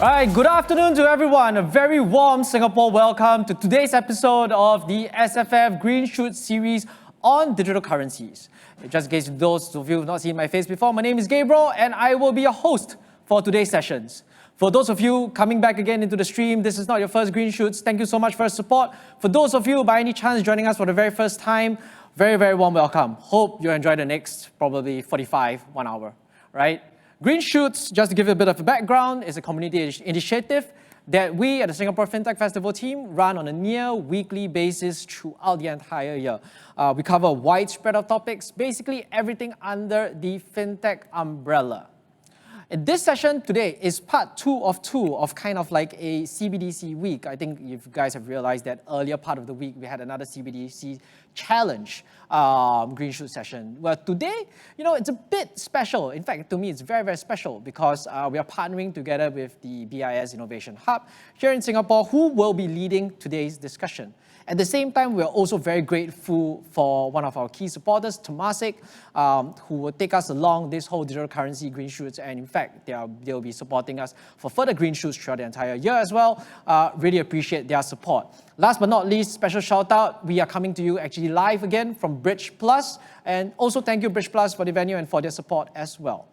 All right, good afternoon to everyone. A very warm Singapore welcome to today's episode of the SFF Green Shoot series on digital currencies. Just in case those of you who have not seen my face before, my name is Gabriel and I will be your host for today's sessions. For those of you coming back again into the stream, this is not your first Green Shoots. Thank you so much for your support. For those of you by any chance joining us for the very first time, very, very warm welcome. Hope you enjoy the next probably 1 hour, right? Green Shoots, just to give you a bit of a background, is a community initiative that we at the Singapore FinTech Festival team run on a near weekly basis throughout the entire year. We cover a wide spread of topics, basically everything under the FinTech umbrella. And this session today is part two of kind of like a CBDC week. I think you guys have realized that earlier part of the week we had another CBDC challenge Green Shoot session. Well, today, it's a bit special. In fact, to me, it's very, very special because we are partnering together with the BIS Innovation Hub here in Singapore, who will be leading today's discussion. At the same time, we are also very grateful for one of our key supporters, Temasek, who will take us along this whole digital currency Green Shoots. And in fact, they'll be supporting us for further Green Shoots throughout the entire year as well. Really appreciate their support. Last but not least, special shout out, we are coming to you actually live again from Bridge Plus. And also thank you, Bridge Plus, for the venue and for their support as well.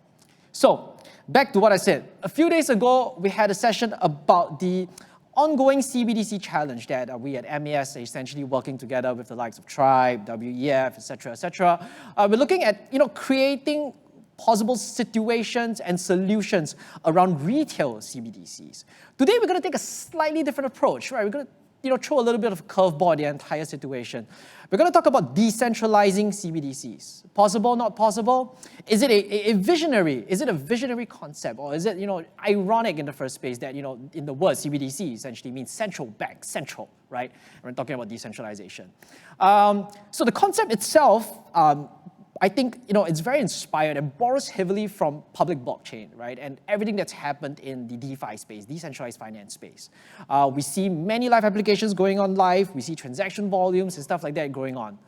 So, back to what I said. A few days ago, we had a session about the ongoing CBDC challenge that we at MAS are essentially working together with the likes of Tribe, WEF, etc., etc. We're looking at creating possible situations and solutions around retail CBDCs. Today we're going to take a slightly different approach, right? We're going to throw a little bit of a curveball at the entire situation. We're going to talk about decentralizing CBDCs. Possible, not possible? Is it a visionary? Is it a visionary concept? Or is it, ironic in the first place that, in the word CBDC essentially means central bank, central, right? And we're talking about decentralization. So the concept itself, I think, it's very inspired and borrows heavily from public blockchain, right? And everything that's happened in the DeFi space, decentralized finance space. We see many live applications going on live. We see transaction volumes and stuff like that going on.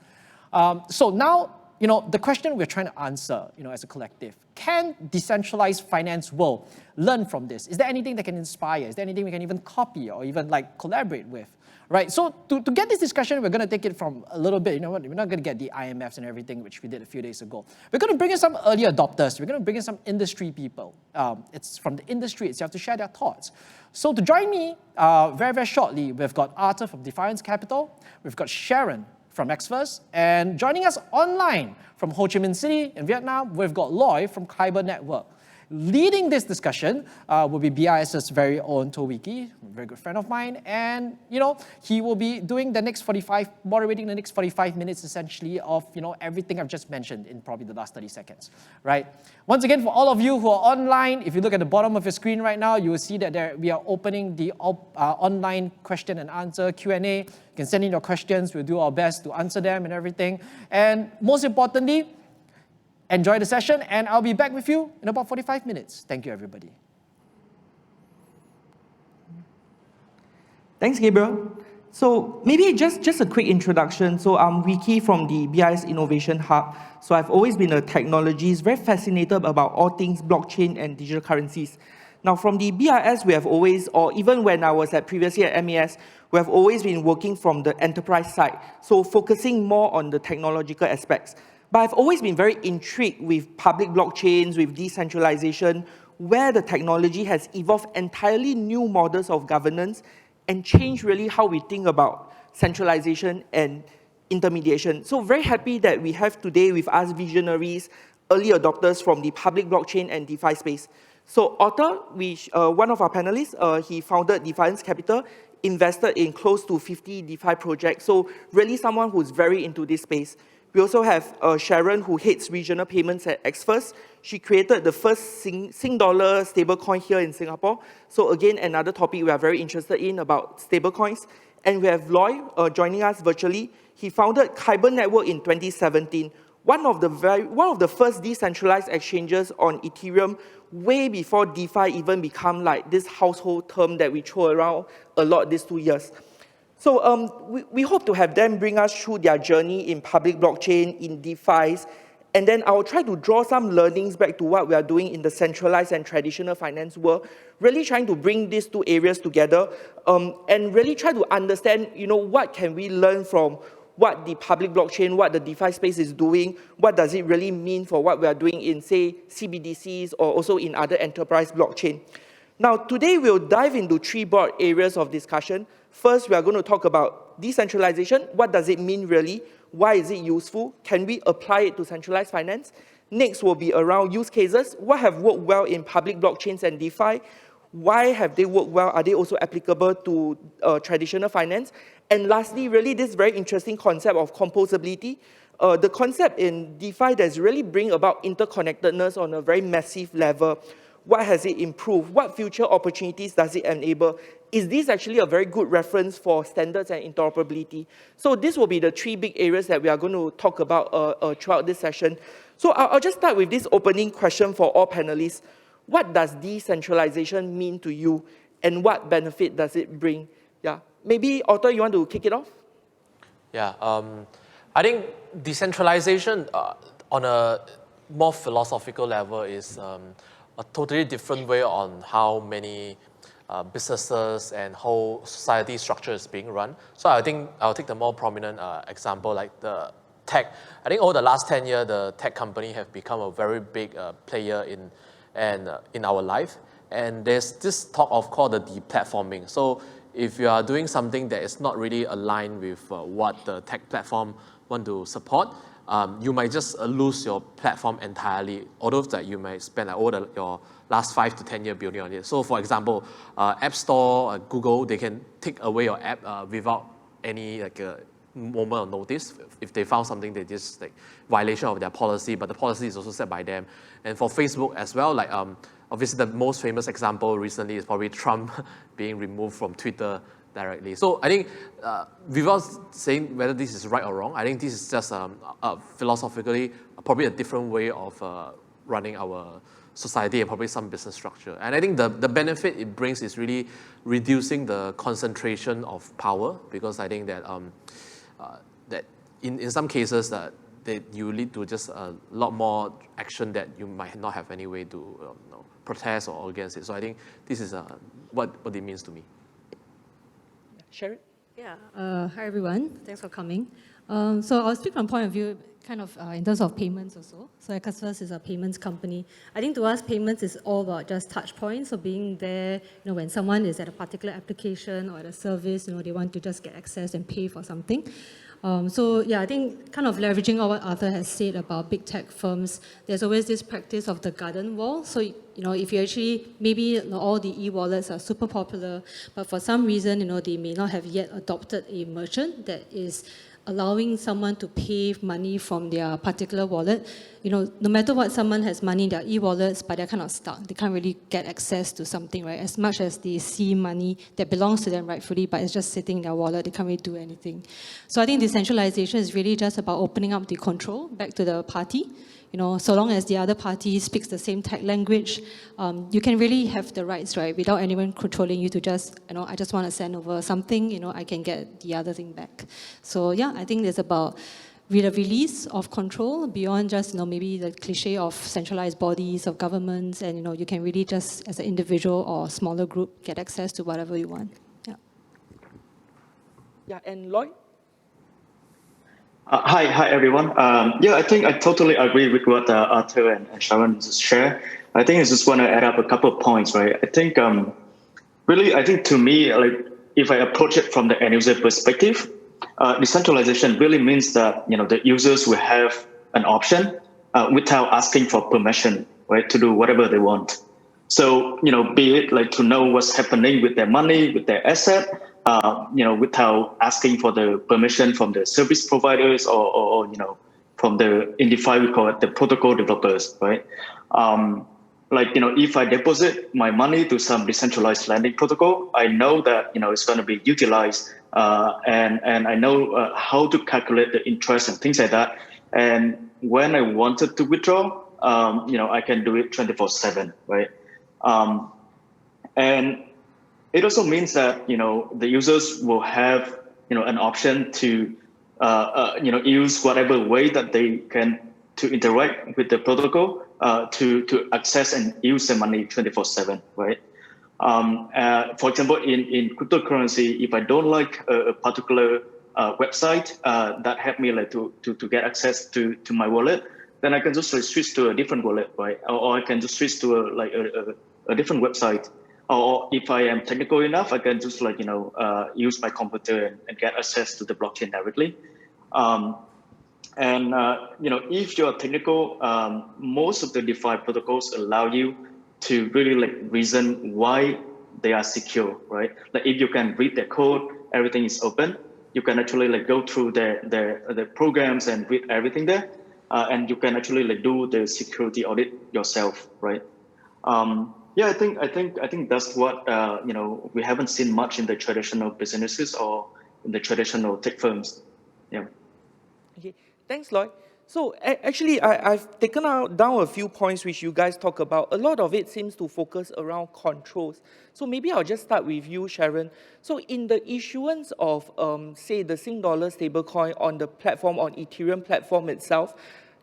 So now, the question we're trying to answer, as a collective, can decentralized finance world learn from this? Is there anything that can inspire? Is there anything we can even copy or even collaborate with? Right, so to get this discussion, we're going to take it from a little bit, we're not going to get the IMFs and everything, which we did a few days ago. We're going to bring in some early adopters. We're going to bring in some industry people. It's from the industry itself to share their thoughts. So to join me very, very shortly, we've got Arthur from DeFiance Capital. We've got Sharon from Xfers. And joining us online from Ho Chi Minh City in Vietnam, we've got Lourdes from Kyber Network. Leading this discussion will be BIS's very own Towiki, a very good friend of mine, and he will be doing moderating the next 45 minutes essentially of everything I've just mentioned in probably the last 30 seconds, right? Once again, for all of you who are online, if you look at the bottom of your screen right now, you will see that we are opening the online question and answer Q&A. You can send in your questions. We'll do our best to answer them and everything. And most importantly, enjoy the session, and I'll be back with you in about 45 minutes. Thank you, everybody. Thanks, Gabriel. So maybe just a quick introduction. So I'm Wiki from the BIS Innovation Hub. So I've always been a technologist, very fascinated about all things blockchain and digital currencies. Now, from the BIS, we have always, or even when I was previously at MAS, we have always been working from the enterprise side, so focusing more on the technological aspects. But I've always been very intrigued with public blockchains, with decentralization, where the technology has evolved entirely new models of governance and changed really how we think about centralization and intermediation. So very happy that we have today with us visionaries, early adopters from the public blockchain and DeFi space. So Arthur, one of our panelists, he founded DeFiance Capital, invested in close to 50 DeFi projects. So really someone who's very into this space. We also have Sharon, who heads regional payments at Xfers. She created the first Sing dollar stablecoin here in Singapore. So again, another topic we are very interested in about stablecoins. And we have Lourdes joining us virtually. He founded Kyber Network in 2017, one of the first decentralized exchanges on Ethereum, way before DeFi even become like this household term that we throw around a lot these 2 years. So we hope to have them bring us through their journey in public blockchain, in DeFi, And then I'll try to draw some learnings back to what we are doing in the centralized and traditional finance world, really trying to bring these two areas together and really try to understand, what can we learn from what the public blockchain, what the DeFi space is doing, what does it really mean for what we are doing in, say, CBDCs or also in other enterprise blockchain. Now, today we'll dive into three broad areas of discussion. First, we are going to talk about decentralization. What does it mean really? Why is it useful? Can we apply it to centralized finance? Next will be around use cases. What have worked well in public blockchains and DeFi? Why have they worked well? Are they also applicable to traditional finance? And lastly, really this very interesting concept of composability. The concept in DeFi that's really bring about interconnectedness on a very massive level. What has it improved? What future opportunities does it enable? Is this actually a very good reference for standards and interoperability? So this will be the three big areas that we are going to talk about throughout this session. So I'll just start with this opening question for all panelists. What does decentralization mean to you, and what benefit does it bring? Yeah, maybe Otto, you want to kick it off? Yeah, I think decentralization on a more philosophical level is a totally different way on how many businesses and whole society structure is being run. So I think I'll take the more prominent example, like the tech. I think over the last 10 years, the tech company have become a very big player in our life. And there's this talk of called the deplatforming. So if you are doing something that is not really aligned with what the tech platform want to support, you might just lose your platform entirely, although that you might spend your last 5 to 10 years building on it. So for example, App Store, Google, they can take away your app without any moment of notice. If they found something that is violation of their policy, but the policy is also set by them. And for Facebook as well, obviously the most famous example recently is probably Trump being removed from Twitter directly. So I think without saying whether this is right or wrong, I think this is just philosophically probably a different way of running our society and probably some business structure. And I think the benefit it brings is really reducing the concentration of power, because I think that that in some cases that you lead to just a lot more action that you might not have any way to protest or against it. So I think this is what it means to me. Sharon? Yeah. Hi, everyone. Thanks for coming. So I'll speak from point of view kind of in terms of payments also. So Xfers is a payments company. I think to us, payments is all about just touch points. So being there, when someone is at a particular application or at a service, they want to just get access and pay for something. So yeah, I think kind of leveraging on what Arthur has said about big tech firms, there's always this practice of the garden wall. So, if you actually, maybe all the e-wallets are super popular, but for some reason, they may not have yet adopted a merchant that is allowing someone to pay money from their particular wallet. No matter what, someone has money in their e-wallets, but they're kind of stuck. They can't really get access to something, right? As much as they see money that belongs to them rightfully, but it's just sitting in their wallet, they can't really do anything. So I think decentralization is really just about opening up the control back to the party. So long as the other party speaks the same tech language, you can really have the rights, right? Without anyone controlling you to just, I just want to send over something, I can get the other thing back. So yeah, I think it's about the release of control beyond just, maybe the cliche of centralized bodies of governments, and, you can really just, as an individual or smaller group, get access to whatever you want. Yeah. Yeah, and Lloyd? Hi everyone. Yeah, I think I totally agree with what Arthur and Sharon just shared. I think I just want to add up a couple of points, right? I think really, I think to me, if I approach it from the end user perspective, decentralization really means that the users will have an option without asking for permission, right, to do whatever they want. So be it to know what's happening with their money, with their asset, without asking for the permission from the service providers or from in DeFi we call it the protocol developers, right? If I deposit my money to some decentralized lending protocol, I know that it's going to be utilized, and I know how to calculate the interest and things like that. And when I wanted to withdraw, I can do it 24/7, right? And it also means that the users will have an option to use whatever way that they can to interact with the protocol to access and use the money 24/7, right? For example, in cryptocurrency, if I don't like a particular website that help me like to get access to my wallet, then I can just like switch to a different wallet, right? Or I can just switch to a different website. Or if I am technical enough, I can just like use my computer and get access to the blockchain directly. If you're technical, most of the DeFi protocols allow you to really like reason why they are secure, right? Like if you can read their code, everything is open. You can actually like go through the programs and read everything there, and you can actually like do the security audit yourself, right? I think that's what we haven't seen much in the traditional businesses or in the traditional tech firms. Yeah. Okay, thanks, Lloyd. So actually, I've taken down a few points which you guys talk about. A lot of it seems to focus around controls. So maybe I'll just start with you, Sharon. So in the issuance of, say, the Sing dollar stablecoin on the platform, on Ethereum platform itself,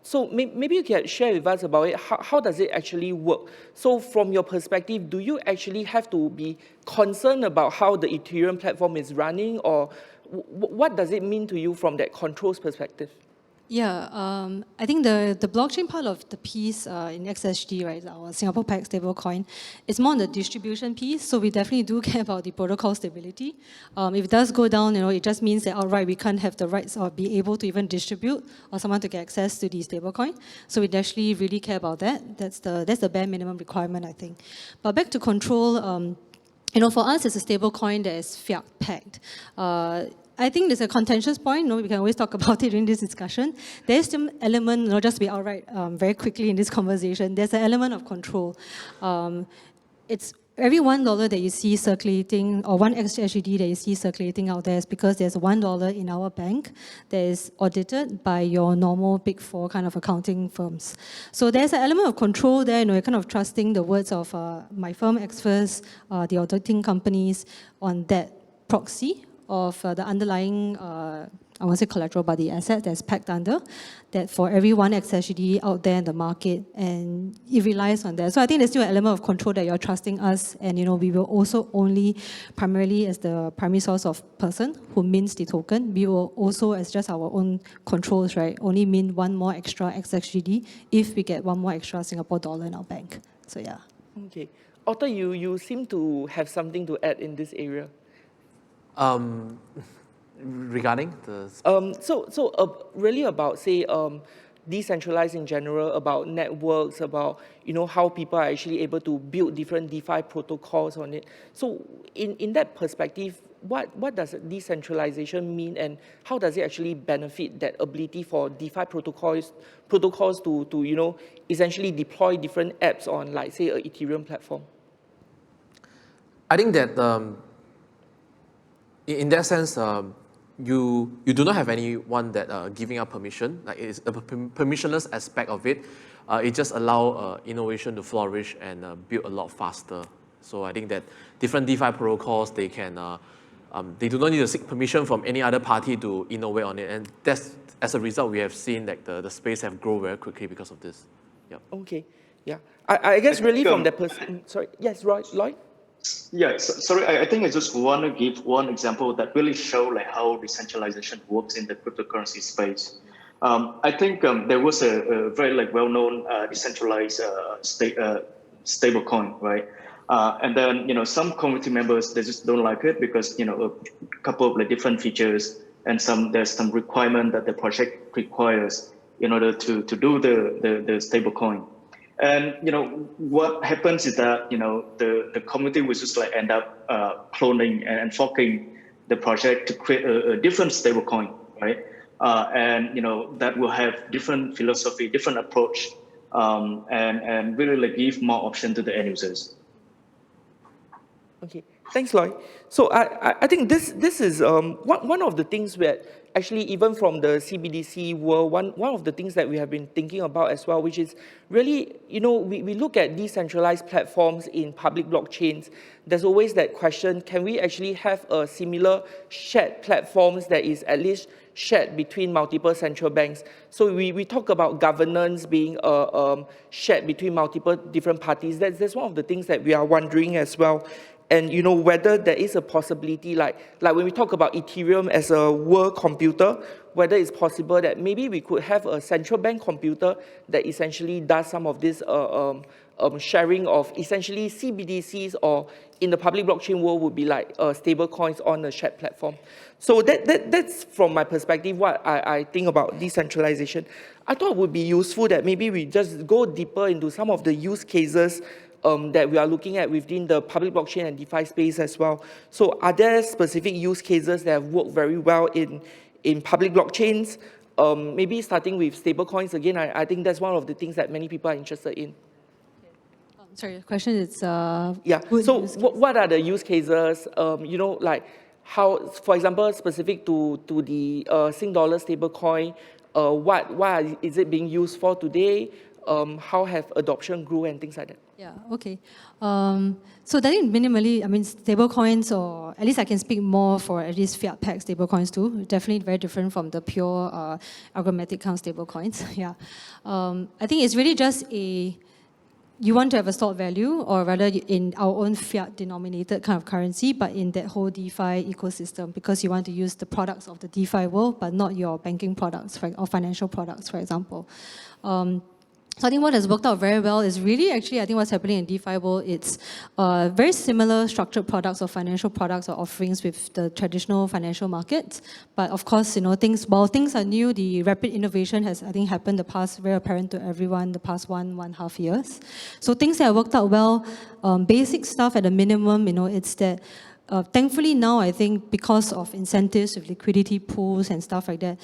so maybe you can share with us about it. How does it actually work? So from your perspective, do you actually have to be concerned about how the Ethereum platform is running, or what does it mean to you from that controls perspective? Yeah, I think the blockchain part of the piece in XSD, right, our Singapore Peg stablecoin, is more on the distribution piece. So we definitely do care about the protocol stability. If it does go down, it just means that outright we can't have the rights or be able to even distribute or someone to get access to the stablecoin. So we actually really care about that. That's the bare minimum requirement, I think. But back to control. For us, it's a stablecoin that is fiat pegged. I think there's a contentious point. We can always talk about it during this discussion. There's some element, just to be outright very quickly in this conversation, there's an element of control. It's every $1 that you see circulating, or one XSD that you see circulating out there, is because there's $1 in our bank that is audited by your normal Big Four kind of accounting firms. So there's an element of control there. You're kind of trusting the words of my firm, Xfers, the auditing companies, on that proxy of the underlying, I won't say collateral, but the asset that's pegged under, that for every one XSD out there in the market, and it relies on that. So I think there's still an element of control that you're trusting us, and we will also only, primarily as the primary source of person who mints the token, we will also, as just our own controls, right, only mint one more extra XSD if we get one more extra Singapore dollar in our bank. So yeah. Okay. Otto, you seem to have something to add in this area. Regarding the... really about, say, decentralized in general, about networks, about, how people are actually able to build different DeFi protocols on it. So in that perspective, what does decentralization mean, and how does it actually benefit that ability for DeFi protocols to essentially deploy different apps on, like, say, an Ethereum platform? I think that in that sense, you do not have anyone that giving up permission. Like, it's a permissionless aspect of it. It just allows innovation to flourish and build a lot faster. So I think that different DeFi protocols, they can they do not need to seek permission from any other party to innovate on it. And that's, as a result, we have seen that the space have grown very quickly because of this. Yeah. Okay. Yeah. I guess really from that person. Sorry. Yes, Lloyd. Yeah, sorry, I think I just want to give one example that really show like how decentralization works in the cryptocurrency space. I think there was a very like well-known decentralized stablecoin, right? And then some community members, they just don't like it because a couple of like different features and there's some requirement that the project requires in order to do the stablecoin. And what happens is that the community will just like end up cloning and forking the project to create a different stablecoin, right? And that will have different philosophy, different approach, and really like give more option to the end users. Okay. Thanks, Loy. So I think this is one of the things where actually even from the CBDC world, one of the things that we have been thinking about as well, which is really, we look at decentralized platforms in public blockchains. There's always that question, can we actually have a similar shared platforms that is at least shared between multiple central banks? So we talk about governance being shared between multiple different parties. That's one of the things that we are wondering as well. And whether there is a possibility, like when we talk about Ethereum as a world computer, whether it's possible that maybe we could have a central bank computer that essentially does some of this sharing of essentially CBDCs, or in the public blockchain world would be like stable coins on a shared platform. So that's from my perspective what I think about decentralization. I thought it would be useful that maybe we just go deeper into some of the use cases that we are looking at within the public blockchain and DeFi space as well. So are there specific use cases that have worked very well in public blockchains? Maybe starting with stablecoins again, I think that's one of the things that many people are interested in. Sorry, the question is... Yeah, so what are the use cases, like how, for example, specific to the Sing dollar stablecoin, what is it being used for today? How have adoption grew and things like that? Yeah, okay. So I think minimally, stablecoins, or at least I can speak more for at least fiat-pegged stablecoins too. Definitely very different from the pure algorithmic kind of stablecoins. Yeah, I think it's really just you want to have a stored value, or rather in our own fiat-denominated kind of currency, but in that whole DeFi ecosystem, because you want to use the products of the DeFi world, but not your banking products or financial products, for example. So I think what has worked out very well is really actually, I think what's happening in DeFi world, it's very similar structured products or financial products or offerings with the traditional financial markets. But of course, while things are new, the rapid innovation has, I think, happened very apparent to everyone the past 1.5 years. So things that have worked out well, basic stuff at a minimum, it's that thankfully now, I think because of incentives with liquidity pools and stuff like that,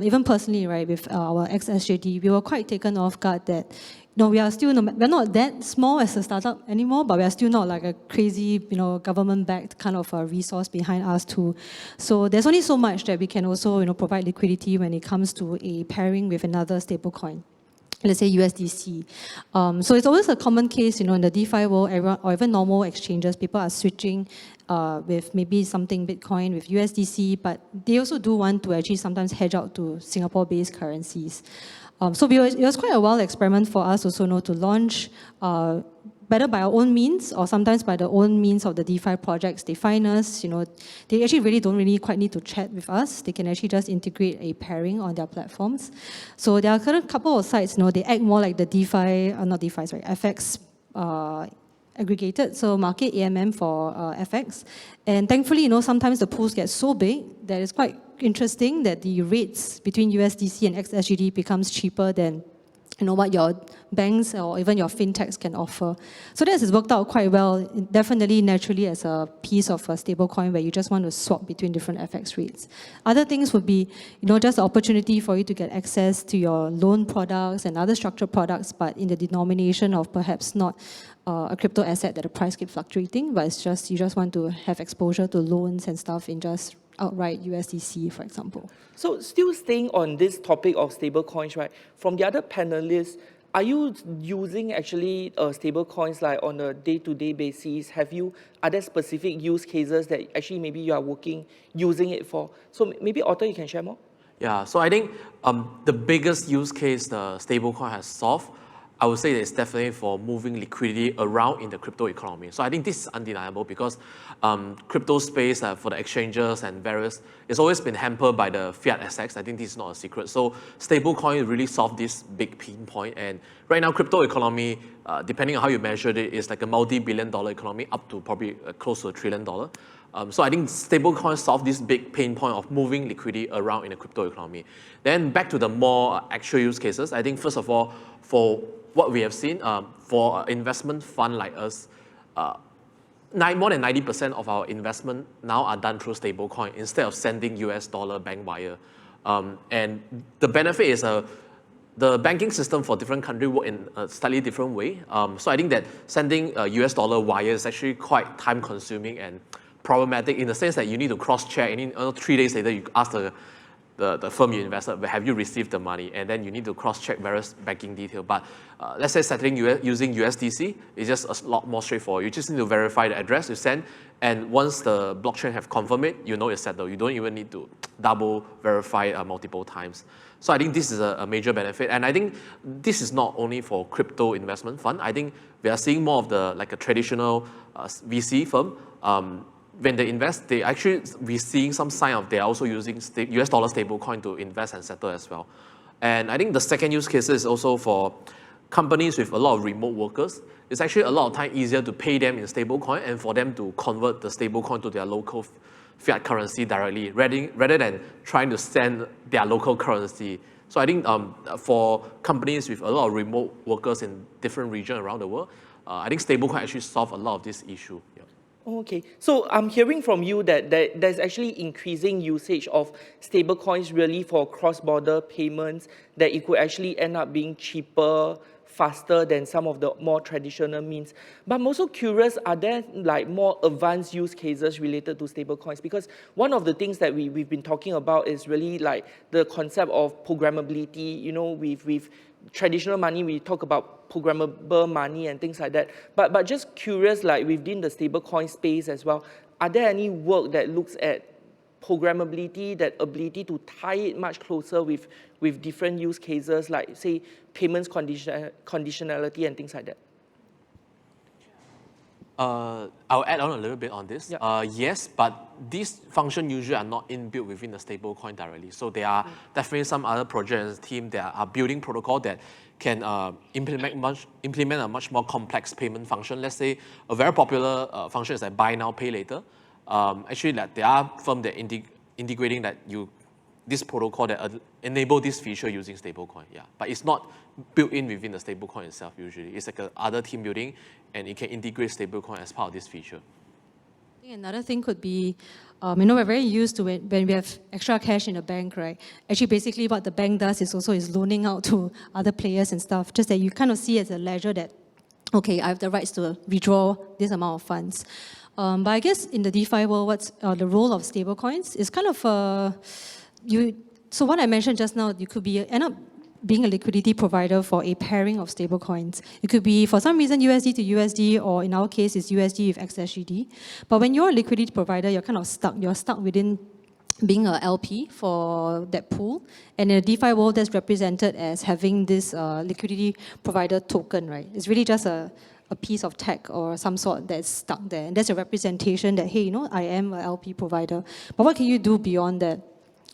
even personally, right, with our XSJD, we were quite taken off guard that we are still, we're not that small as a startup anymore, but we are still not like a crazy, government-backed kind of a resource behind us too. So there's only so much that we can also, provide liquidity when it comes to a pairing with another stablecoin. Let's say USDC. So it's always a common case, in the DeFi world, or even normal exchanges, people are switching with maybe something Bitcoin with USDC, but they also do want to actually sometimes hedge out to Singapore-based currencies. So it was quite a wild experiment for us also to launch whether by our own means or sometimes by the own means of the DeFi projects. They find us, they actually really don't quite need to chat with us. They can actually just integrate a pairing on their platforms. So there are a couple of sites, they act more like the FX aggregated, so market AMM for FX. And thankfully, sometimes the pools get so big that it's quite interesting that the rates between USDC and XSGD becomes cheaper than what your banks or even your fintechs can offer. So this has worked out quite well, definitely naturally as a piece of a stablecoin where you just want to swap between different FX rates. Other things would be, just the opportunity for you to get access to your loan products and other structured products, but in the denomination of perhaps not a crypto asset that the price keeps fluctuating, but it's just, you just want to have exposure to loans and stuff in just outright USDC, for example. So still staying on this topic of stable coins, right? From the other panelists, are you using actually stable coins like on a day-to-day basis? Are there specific use cases that actually maybe you are using it for? So maybe Otto, you can share more? Yeah, so I think the biggest use case the stablecoin has solved, I would say it's definitely for moving liquidity around in the crypto economy. So I think this is undeniable because crypto space for the exchanges and various, it's always been hampered by the fiat assets. I think this is not a secret. So stablecoin really solved this big pain point. And right now, crypto economy, depending on how you measure it, is like a multi-billion-dollar economy up to probably close to $1 trillion. So I think stablecoins solve this big pain point of moving liquidity around in the crypto economy. Then back to the more actual use cases, I think first of all, for what we have seen, for an investment fund like us, more than 90% of our investment now are done through stablecoin instead of sending US dollar bank wire. And the benefit is the banking system for different countries work in a slightly different way. So I think that sending a US dollar wire is actually quite time consuming and problematic in the sense that you need to cross-check, and in 3 days later you ask the firm you invested, have you received the money? And then you need to cross-check various banking details. But let's say settling using USDC is just a lot more straightforward. You just need to verify the address you send, and once the blockchain have confirmed it, you know it's settled. You don't even need to double verify multiple times. So I think this is a major benefit, and I think this is not only for crypto investment fund. I think we are seeing more of the like a traditional VC firm. When they invest, we're seeing some sign of they're also using US dollar stablecoin to invest and settle as well. And I think the second use case is also for companies with a lot of remote workers. It's actually a lot of time easier to pay them in stablecoin and for them to convert the stablecoin to their local fiat currency directly, rather than trying to send their local currency. So I think for companies with a lot of remote workers in different regions around the world, I think stablecoin actually solve a lot of this issue. Yeah. Okay, so I'm hearing from you that there's actually increasing usage of stablecoins really for cross-border payments, that it could actually end up being cheaper, faster than some of the more traditional means. But I'm also curious, are there like more advanced use cases related to stablecoins? Because one of the things that we've been talking about is really like the concept of programmability. You know, with traditional money, we talk about programmable money and things like that. But just curious, like within the stablecoin space as well, are there any work that looks at programmability, that ability to tie it much closer with different use cases, like say payments conditionality and things like that? I'll add on a little bit on this. Yeah. Yes, but these functions usually are not inbuilt within the stablecoin directly. So there are definitely some other projects and team that are building protocol that can implement a much more complex payment function. Let's say a very popular function is like buy now, pay later. Actually, like, there are firms that integrating this protocol that enable this feature using stablecoin. Yeah, but it's not built in within the stablecoin itself. Usually, it's like other team building, and it can integrate stablecoin as part of this feature. I think another thing could be, we're very used to it when we have extra cash in the bank, right? Actually, basically what the bank does is loaning out to other players and stuff, just that you kind of see as a ledger that, okay, I have the rights to withdraw this amount of funds. But I guess in the DeFi world, what's the role of stablecoins is kind of, so what I mentioned just now, you could end up being a liquidity provider for a pairing of stablecoins. It could be, for some reason, USD to USD, or in our case, it's USD with XSGD. But when you're a liquidity provider, you're kind of stuck. You're stuck within being a LP for that pool. And in the DeFi world, that's represented as having this liquidity provider token, right? It's really just a piece of tech or some sort that's stuck there. And that's a representation that, hey, I am an LP provider. But what can you do beyond that?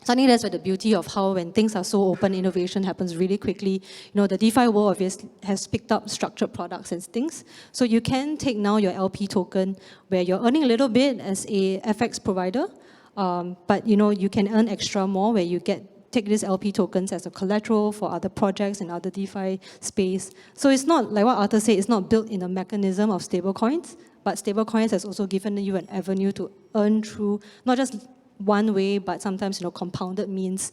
So I think that's where the beauty of how when things are so open, innovation happens really quickly. The DeFi world obviously has picked up structured products and things. So you can take now your LP token where you're earning a little bit as a FX provider, but you can earn extra more where you take these LP tokens as a collateral for other projects and other DeFi space. So it's not, like what Arthur said, it's not built in a mechanism of stablecoins, but stablecoins has also given you an avenue to earn through not just one way, but sometimes compounded means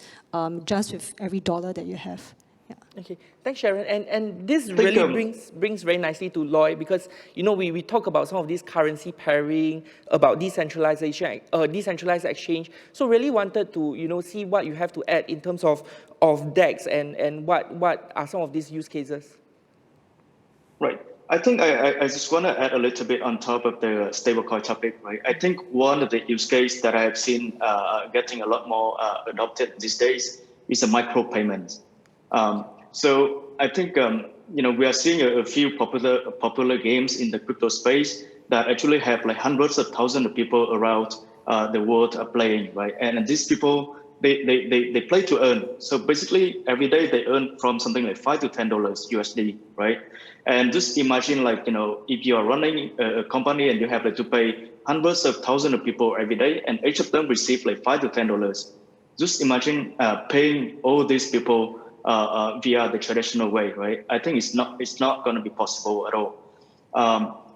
just with every dollar that you have. Yeah. Okay, thanks, Sharon. And this really brings very nicely to Loy, because we talk about some of this currency pairing, about decentralization, decentralized exchange. So really wanted to see what you have to add in terms of DEX and what are some of these use cases. Right. I think I just want to add a little bit on top of the stablecoin topic, right? I think one of the use cases that I have seen getting a lot more adopted these days is the micropayments. So I think we are seeing a few popular games in the crypto space that actually have like hundreds of thousands of people around the world are playing, right? And these people they play to earn. So basically every day they earn from something like $5 to $10 USD, right? And just imagine if you are running a company and you have to pay hundreds of thousands of people every day, and each of them receive like $5 to $10. Just imagine paying all these people via the traditional way, right? I think it's not going to be possible at all.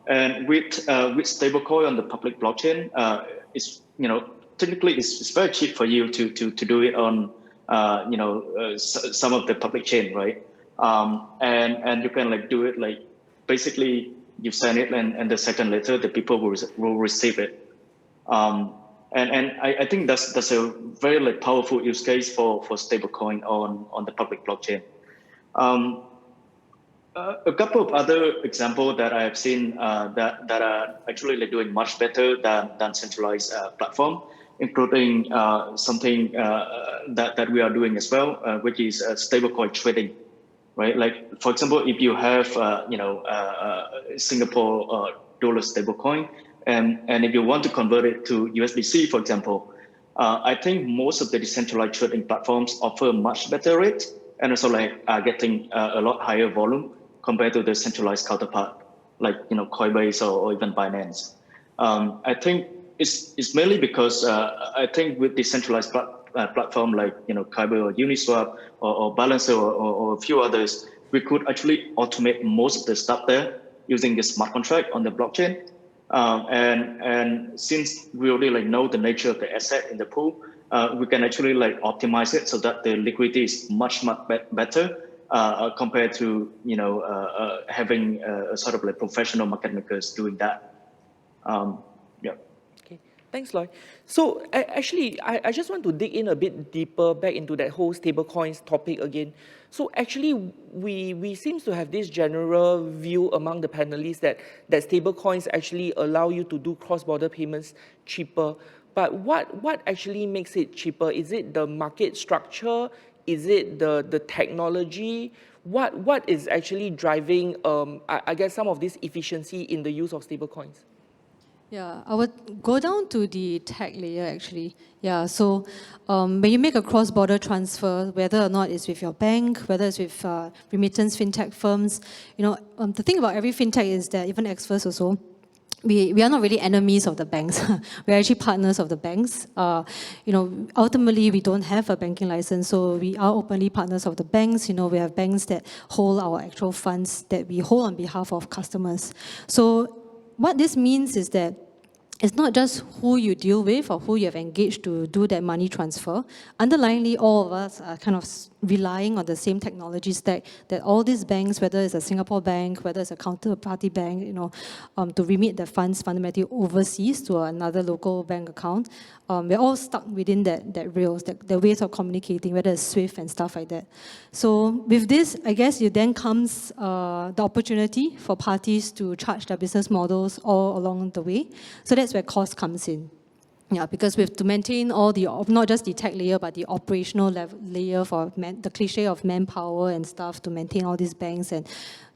And with stablecoin on the public blockchain, it's technically it's very cheap for you to do it on some of the public chain, right? And you can like do it like basically you send it and the second later the people will receive it. And I think that's a very like powerful use case for stablecoin on the public blockchain. A couple of other examples that I have seen that are actually like doing much better than centralized platform, including something that we are doing as well, which is stablecoin trading, right? Like for example, if you have Singapore dollar stablecoin, and if you want to convert it to USDC, for example, I think most of the decentralized trading platforms offer much better rates and also like are getting a lot higher volume compared to the centralized counterpart, like Coinbase or even Binance. I think it's mainly because I think with decentralized platform like Kyber or Uniswap or Balancer or a few others, we could actually automate most of the stuff there using the smart contract on the blockchain. And since we already like know the nature of the asset in the pool, we can actually like optimize it so that the liquidity is much better compared to having a sort of like professional market makers doing that. Yeah. Okay, thanks, Lloyd. So actually, I just want to dig in a bit deeper back into that whole stablecoins topic again. So actually, we seem to have this general view among the panelists that stablecoins actually allow you to do cross-border payments cheaper. But what actually makes it cheaper? Is it the market structure? Is it the technology? What is actually driving, I guess, some of this efficiency in the use of stablecoins? Yeah, I would go down to the tech layer actually. Yeah, so when you make a cross-border transfer, whether or not it's with your bank, whether it's with remittance fintech firms, the thing about every fintech is that even Xfers also, we are not really enemies of the banks. We're actually partners of the banks. Ultimately, we don't have a banking license, so we are openly partners of the banks. We have banks that hold our actual funds that we hold on behalf of customers. So what this means is that it's not just who you deal with or who you have engaged to do that money transfer. Underlyingly, all of us are kind of relying on the same technology stack that all these banks, whether it's a Singapore bank, whether it's a counterparty bank, to remit the funds fundamentally overseas to another local bank account, we're all stuck within that rails, the ways of communicating, whether it's SWIFT and stuff like that. So with this, I guess it then comes the opportunity for parties to charge their business models all along the way. So that's where cost comes in. Yeah, because we have to maintain all the, not just the tech layer, but the operational layer for the cliche of manpower and stuff to maintain all these banks, and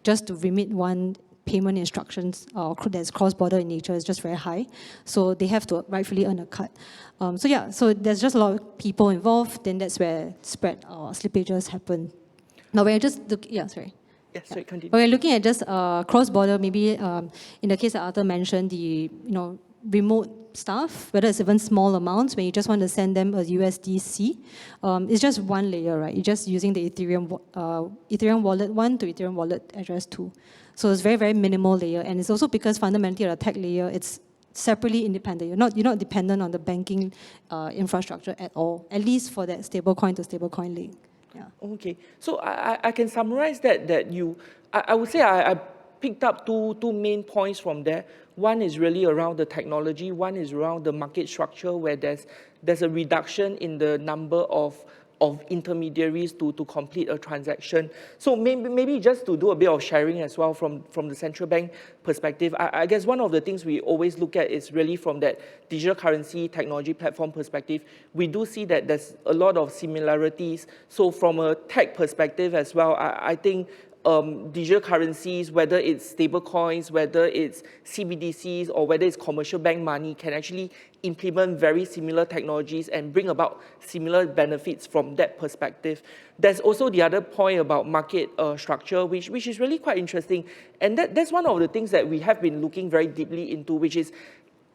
just to remit one payment instructions that's cross-border in nature is just very high. So they have to rightfully earn a cut. So there's just a lot of people involved, then that's where spread or slippages happen. Now when I just look, sorry. Yes, sorry, continue. But we're looking at just cross-border, maybe in the case that Arthur mentioned, the remote stuff, whether it's even small amounts, when you just want to send them a USDC, it's just one layer, right? You're just using the Ethereum wallet 1 to Ethereum wallet address 2. So it's very, very minimal layer. And it's also because fundamentally at the tech layer, it's separately independent. You're not dependent on the banking infrastructure at all, at least for that stablecoin to stablecoin link. Yeah. Okay, so I can summarize that you, I would say I picked up two main points from there. One is really around the technology, one is around the market structure, where there's a reduction in the number of intermediaries to complete a transaction. So maybe just to do a bit of sharing as well from the central bank perspective, I guess one of the things we always look at is really from that digital currency technology platform perspective. We do see that there's a lot of similarities. So from a tech perspective as well, I think digital currencies, whether it's stable coins, whether it's CBDCs, or whether it's commercial bank money, can actually implement very similar technologies and bring about similar benefits from that perspective. There's also the other point about market structure, which is really quite interesting. And that's one of the things that we have been looking very deeply into, which is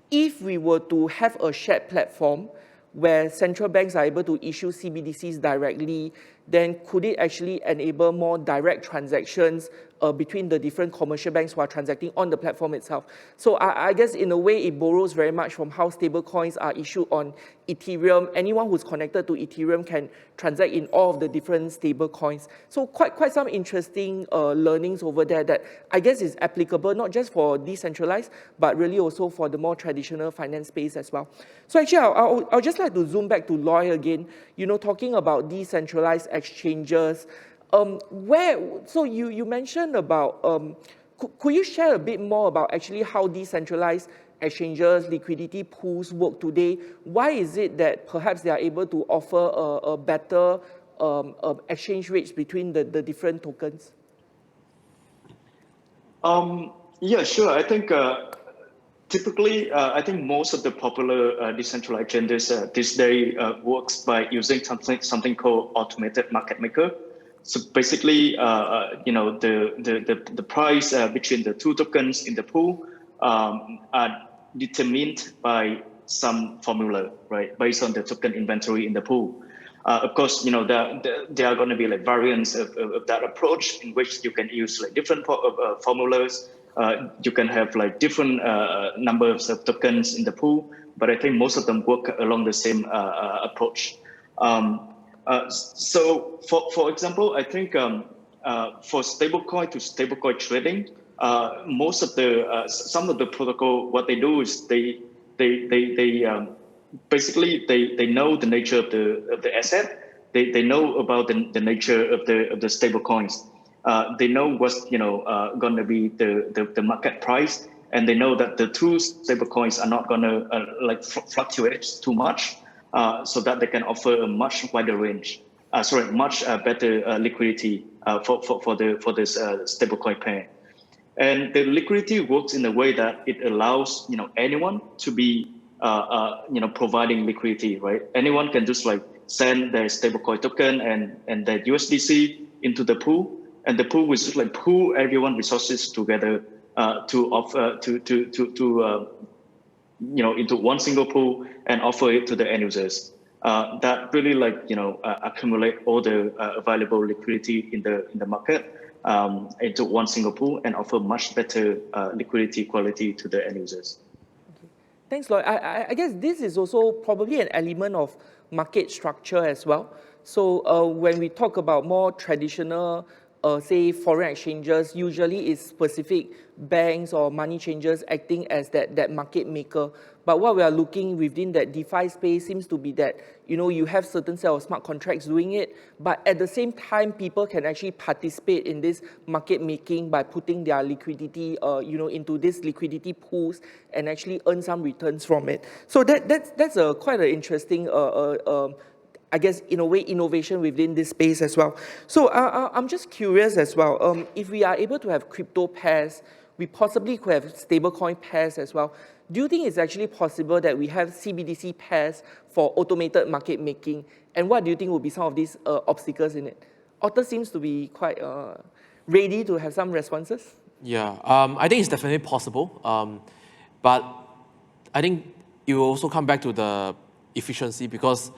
if we were to have a shared platform where central banks are able to issue CBDCs directly, then could it actually enable more direct transactions between the different commercial banks who are transacting on the platform itself? So I guess in a way it borrows very much from how stablecoins are issued on Ethereum. Anyone who's connected to Ethereum can transact in all of the different stablecoins. So quite some interesting learnings over there that I guess is applicable not just for decentralized, but really also for the more traditional finance space as well. So actually, I'll just like to zoom back to Loy again, talking about decentralized exchanges. So you mentioned about, could you share a bit more about actually how decentralized exchanges, liquidity pools work today? Why is it that perhaps they are able to offer a better exchange rates between the different tokens? Yeah, sure. I think typically, I think most of the popular decentralized exchanges this day works by using something called automated market maker. So basically, the price between the two tokens in the pool are determined by some formula, right, based on the token inventory in the pool. Of course, there are going to be like variants of that approach in which you can use like different formulas. You can have like different numbers of tokens in the pool, but I think most of them work along the same approach. So for example, I think for stablecoin to stablecoin trading, most of the some of the protocol, what they do is they basically they know the nature of the asset. They know about the nature of the stable coins. They know what's going to be the market price, and they know that the two stable coins are not going to fluctuate too much, so that they can offer a much wider range. Much better liquidity for this stablecoin pair. And the liquidity works in a way that it allows anyone to be providing liquidity, right? Anyone can just like send their stablecoin token and their USDC into the pool, and the pool will just like pool everyone resources together to offer into one single pool and offer it to the end users. That really accumulate all the available liquidity in the market into one single pool and offer much better liquidity quality to the end users. Thanks, Lloyd. I guess this is also probably an element of market structure as well. So when we talk about more traditional, say, foreign exchanges, usually it's specific banks or money changers acting as that market maker. But what we are looking within that DeFi space seems to be that, you have certain set of smart contracts doing it, but at the same time, people can actually participate in this market making by putting their liquidity, into these liquidity pools and actually earn some returns from it. So that's quite an interesting, I guess, in a way, innovation within this space as well. So I'm just curious as well, if we are able to have crypto pairs, we possibly could have stablecoin pairs as well. Do you think it's actually possible that we have CBDC pairs for automated market making? And what do you think will be some of these obstacles in it? Otter seems to be quite ready to have some responses. Yeah, I think it's definitely possible. But I think it will also come back to the efficiency, because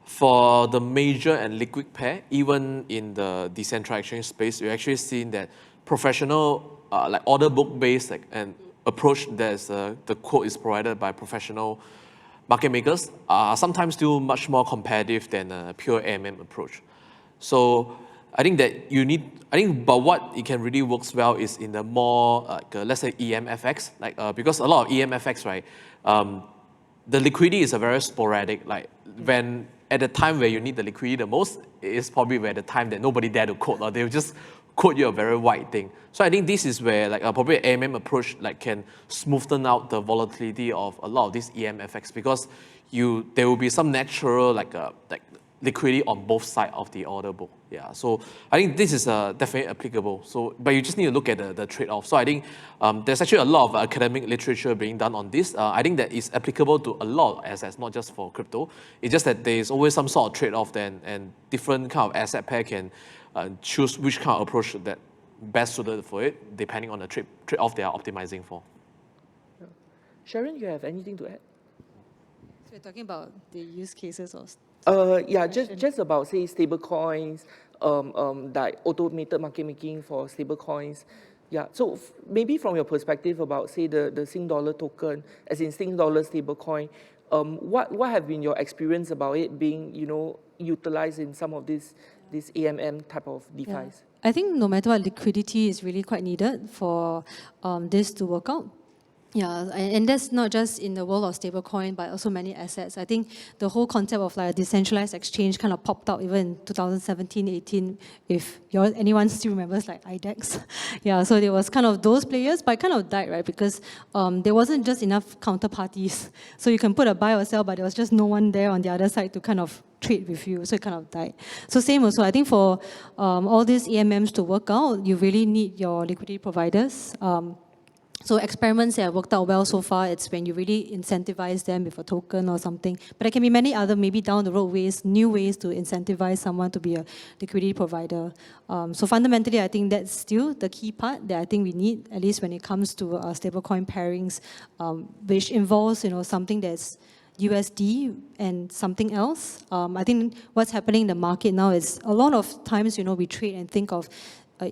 for the major and liquid pair, even in the decentralized exchange space, we're actually seeing that professional, like order book based and approach that's the quote is provided by professional market makers are sometimes still much more competitive than a pure AMM approach. So I think that but what it can really works well is in the more let's say EMFX, because a lot of EMFX, right, the liquidity is a very sporadic, when at the time where you need the liquidity the most, is probably where the time that nobody dare to quote, or they'll just quote you a very wide thing. So I think this is where probably an AMM approach can smoothen out the volatility of a lot of these EMFX, because there will be some natural liquidity on both sides of the order book. Yeah, so I think this is definitely applicable. So, but you just need to look at the trade-off. So I think there's actually a lot of academic literature being done on this. I think that is applicable to a lot of assets, not just for crypto. It's just that there's always some sort of trade-off then, and different kind of asset pair can choose which kind of approach that best suited for it, depending on the trade-off they are optimizing for. Sharon, you have anything to add? So we're talking about the use cases of Yeah, just about, say, stablecoins, like automated market making for stablecoins. Yeah, so maybe from your perspective about, say, the Sing dollar token, as in Sing dollar stablecoin, what have been your experience about it being, utilized in some of these AMM type of DeFis? Yeah. I think no matter what, liquidity is really quite needed for this to work out. Yeah, and that's not just in the world of stablecoin, but also many assets. I think the whole concept of like a decentralized exchange kind of popped out even in 2017, 18, if anyone still remembers like IDEX. Yeah, so there was kind of those players, but it kind of died, right? Because there wasn't just enough counterparties. So you can put a buy or sell, but there was just no one there on the other side to kind of trade with you, so it kind of died. So same also, I think for all these AMMs to work out, you really need your liquidity providers. So experiments that have worked out well so far, it's when you really incentivize them with a token or something. But there can be many other, maybe down the road ways, new ways to incentivize someone to be a liquidity provider. So fundamentally, I think that's still the key part that I think we need, at least when it comes to stablecoin pairings, which involves something that's USD and something else. I think what's happening in the market now is a lot of times, we trade and think of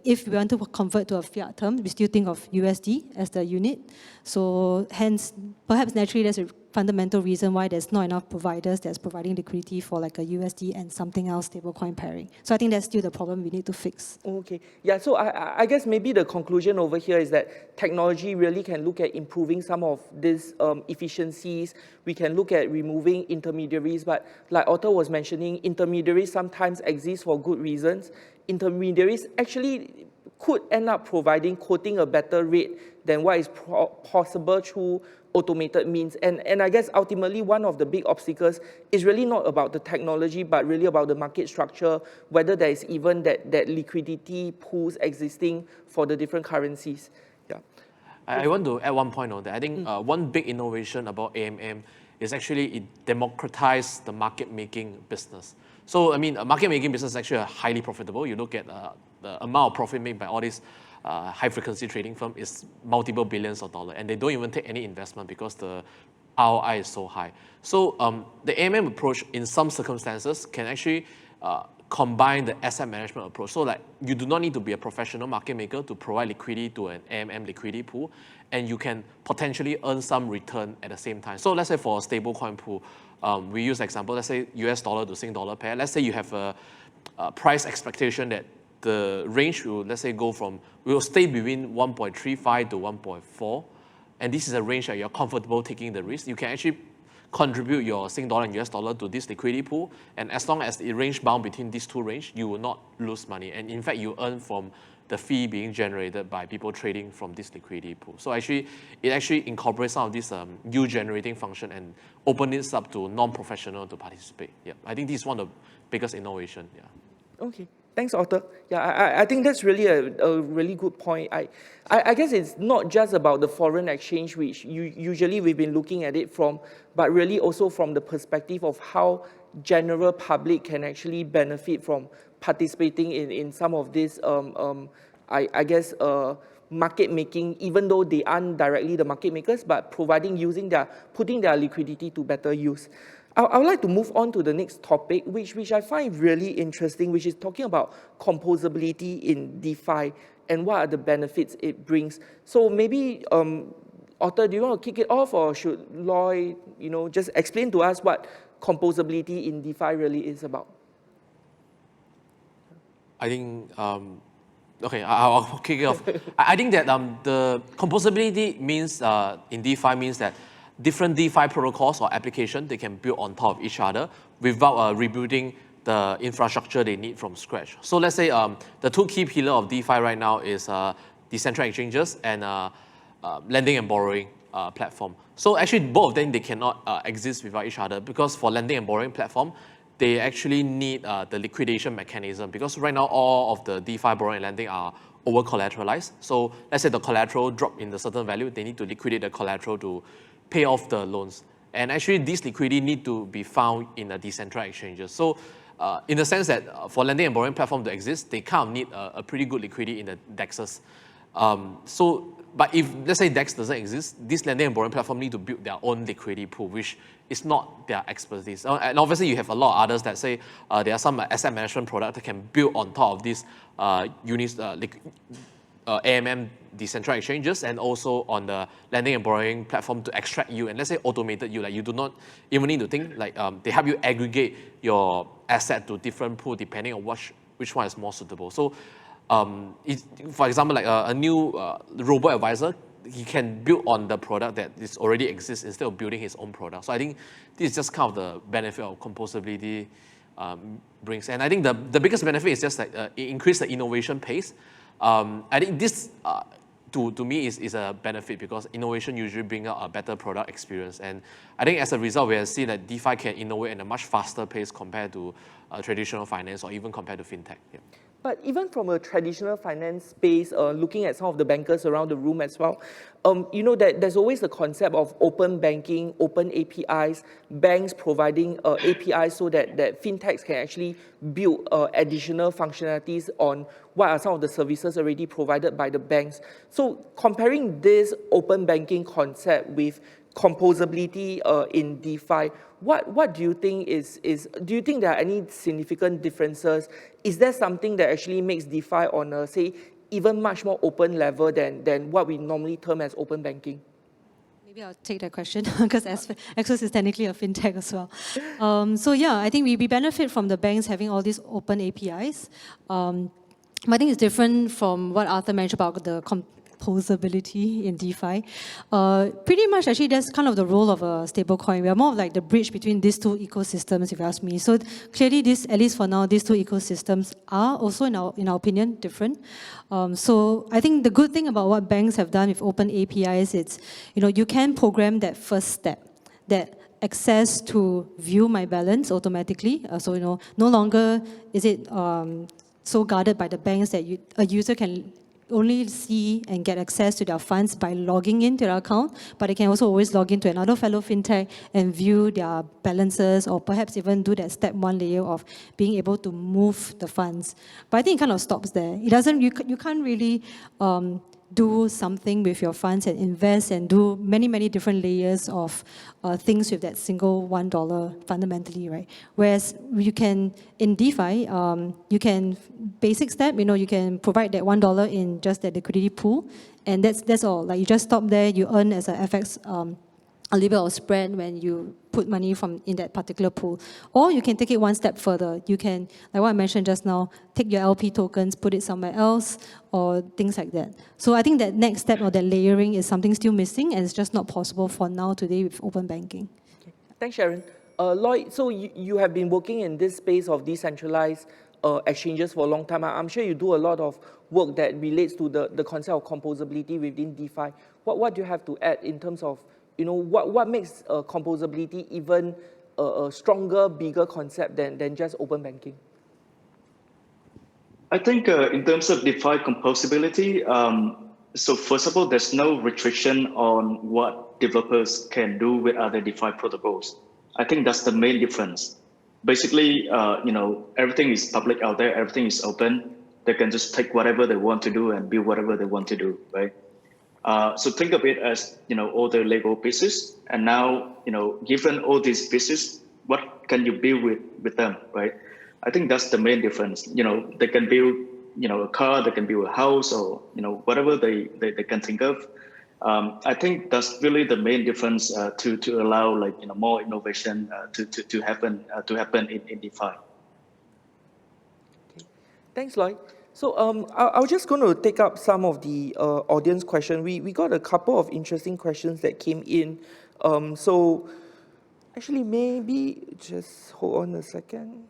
if we want to convert to a fiat term, we still think of USD as the unit. So hence, perhaps naturally, there's a fundamental reason why there's not enough providers that's providing liquidity for like a USD and something else stablecoin pairing. So I think that's still the problem we need to fix. Okay. Yeah, so I guess maybe the conclusion over here is that technology really can look at improving some of these efficiencies. We can look at removing intermediaries, but like Otto was mentioning, intermediaries sometimes exist for good reasons. Intermediaries actually could end up quoting a better rate than what is possible through automated means. And I guess ultimately one of the big obstacles is really not about the technology, but really about the market structure, whether there is even that liquidity pools existing for the different currencies. Yeah. I want to add one point on that. I think one big innovation about AMM is actually it democratized the market making business. So, I mean, a market making business is actually highly profitable. You look at the amount of profit made by all these high frequency trading firms is multiple billions of dollars, and they don't even take any investment because the ROI is so high. So the AMM approach in some circumstances can actually combine the asset management approach. So like you do not need to be a professional market maker to provide liquidity to an AMM liquidity pool, and you can potentially earn some return at the same time. So let's say for a stablecoin pool, we use example, let's say US dollar to Sing dollar pair. Let's say you have a price expectation that the range will, let's say, will stay between 1.35 to 1.4. And this is a range that you're comfortable taking the risk. You can actually contribute your Sing dollar and US dollar to this liquidity pool. And as long as it range bound between these two range, you will not lose money. And in fact, you earn from the fee being generated by people trading from this liquidity pool. So actually, it actually incorporates some of this yield generating function and open it up to non-professional to participate. Yeah, I think this is one of the biggest innovation. Yeah. Okay. Thanks, Arthur. Yeah, I think that's really a really good point. I guess it's not just about the foreign exchange, which usually we've been looking at it from, but really also from the perspective of how general public can actually benefit from participating in some of this, I guess, market making, even though they aren't directly the market makers, but putting their liquidity to better use. I would like to move on to the next topic, which I find really interesting, which is talking about composability in DeFi and what are the benefits it brings. So maybe, Otto, do you want to kick it off, or should Loy, just explain to us what composability in DeFi really is about? I think, okay, I'll kick it off. I think that the composability means, in DeFi means that different DeFi protocols or applications, they can build on top of each other without rebuilding the infrastructure they need from scratch. So let's say the two key pillars of DeFi right now is decentralized exchanges and lending and borrowing platform. So actually both of them, they cannot exist without each other, because for lending and borrowing platform, they actually need the liquidation mechanism, because right now all of the DeFi borrowing and lending are over collateralized. So let's say the collateral drop in a certain value, they need to liquidate the collateral to pay off the loans. And actually this liquidity need to be found in a decentralized exchanges. So in the sense that for lending and borrowing platform to exist, they kind of need a pretty good liquidity in the DEXs. But if, let's say, DEX doesn't exist, this lending and borrowing platform need to build their own liquidity pool, which it's not their expertise. And obviously, you have a lot of others that say there are some asset management products that can build on top of these AMM decentralized exchanges, and also on the lending and borrowing platform to extract yield, and let's say automated yield. Like you do not even need to think, like they help you aggregate your asset to different pool depending on which one is more suitable. So for example, like a new robo-advisor, he can build on the product that is already exists instead of building his own product. So I think this is just kind of the benefit of composability brings. And I think the biggest benefit is just like it increase the innovation pace. I think this, to me, is a benefit because innovation usually brings out a better product experience. And I think as a result, we have seen that DeFi can innovate at a much faster pace compared to traditional finance or even compared to fintech. Yeah. But even from a traditional finance space, looking at some of the bankers around the room as well, you know that there's always the concept of open banking, open APIs, banks providing APIs so that fintechs can actually build additional functionalities on what are some of the services already provided by the banks. So comparing this open banking concept with composability in DeFi, what do you think do you think there are any significant differences? Is there something that actually makes DeFi on a, say, even much more open level than what we normally term as open banking? Maybe I'll take that question because Xfers is technically a fintech as well. So yeah, I think we benefit from the banks having all these open APIs. I think it's different from what Arthur mentioned about the composability in DeFi. Pretty much, actually, that's kind of the role of a stablecoin. We are more of like the bridge between these two ecosystems, if you ask me. So clearly, at least for now, these two ecosystems are also, in our opinion, different. So I think the good thing about what banks have done with open APIs, it's, you can program that first step, that access to view my balance automatically. So, no longer is it so guarded by the banks that a user can only see and get access to their funds by logging into their account, but they can also always log into another fellow fintech and view their balances, or perhaps even do that step one layer of being able to move the funds. But I think it kind of stops there. It doesn't. You can't really do something with your funds and invest and do many different layers of things with that single $1 fundamentally, right? Whereas you can, in DeFi, you can, basic step, you can provide that $1 in just that liquidity pool, and that's all. Like, you just stop there, you earn as a FX a little bit of spread when you put money in that particular pool. Or you can take it one step further. You can, like what I mentioned just now, take your LP tokens, put it somewhere else, or things like that. So I think that next step, or that layering, is something still missing, and it's just not possible for now today with open banking. Okay. Thanks, Sharon. Lloyd, so you have been working in this space of decentralized exchanges for a long time. I'm sure you do a lot of work that relates to the concept of composability within DeFi. What do you have to add in terms of what makes composability even a stronger, bigger concept than just open banking? I think in terms of DeFi composability, so first of all, there's no restriction on what developers can do with other DeFi protocols. I think that's the main difference. Basically, everything is public out there, everything is open. They can just take whatever they want to do and build whatever they want to do, right? So think of it as, all the Lego pieces. And now, given all these pieces, what can you build with them, right? I think that's the main difference. They can build, a car, they can build a house, or, whatever they can think of. I think that's really the main difference to allow more innovation to happen in DeFi. Okay. Thanks, Lloyd. So I was just going to take up some of the audience questions. We got a couple of interesting questions that came in. So actually, maybe just hold on a second.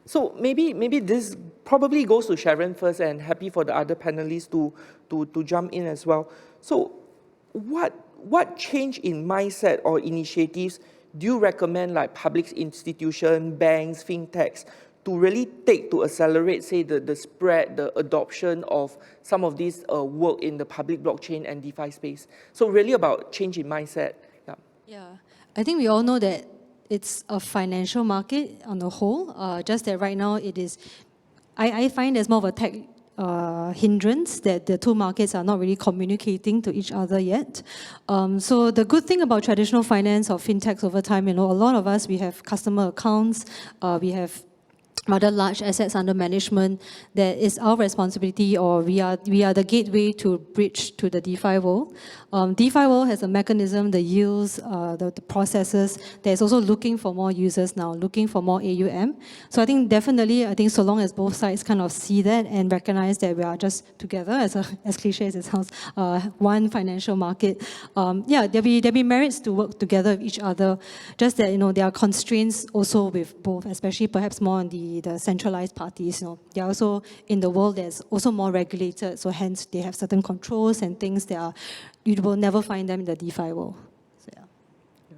So maybe this probably goes to Sharon first, and happy for the other panelists to jump in as well. So what change in mindset or initiatives do you recommend, like public institutions, banks, fintechs, to really take to accelerate, say, the spread, the adoption of some of this work in the public blockchain and DeFi space? So really about change in mindset. Yeah, I think we all know that it's a financial market on the whole, just that right now it is, I find there's more of a tech hindrance that the two markets are not really communicating to each other yet. So the good thing about traditional finance or fintechs over time, a lot of us, we have customer accounts, we have rather large assets under management. That is our responsibility, or we are the gateway to bridge to the DeFi world. DeFi world has a mechanism, the yields, the processes, that's also looking for more users now, looking for more AUM. So I think definitely, so long as both sides kind of see that and recognize that we are just together, as cliche as it sounds, one financial market, there'll be merits to work together with each other. Just that, there are constraints also with both, especially perhaps more on the centralized parties. They're also in the world that's also more regulated, so hence they have certain controls and things that you will never find them in the DeFi world. So, yeah.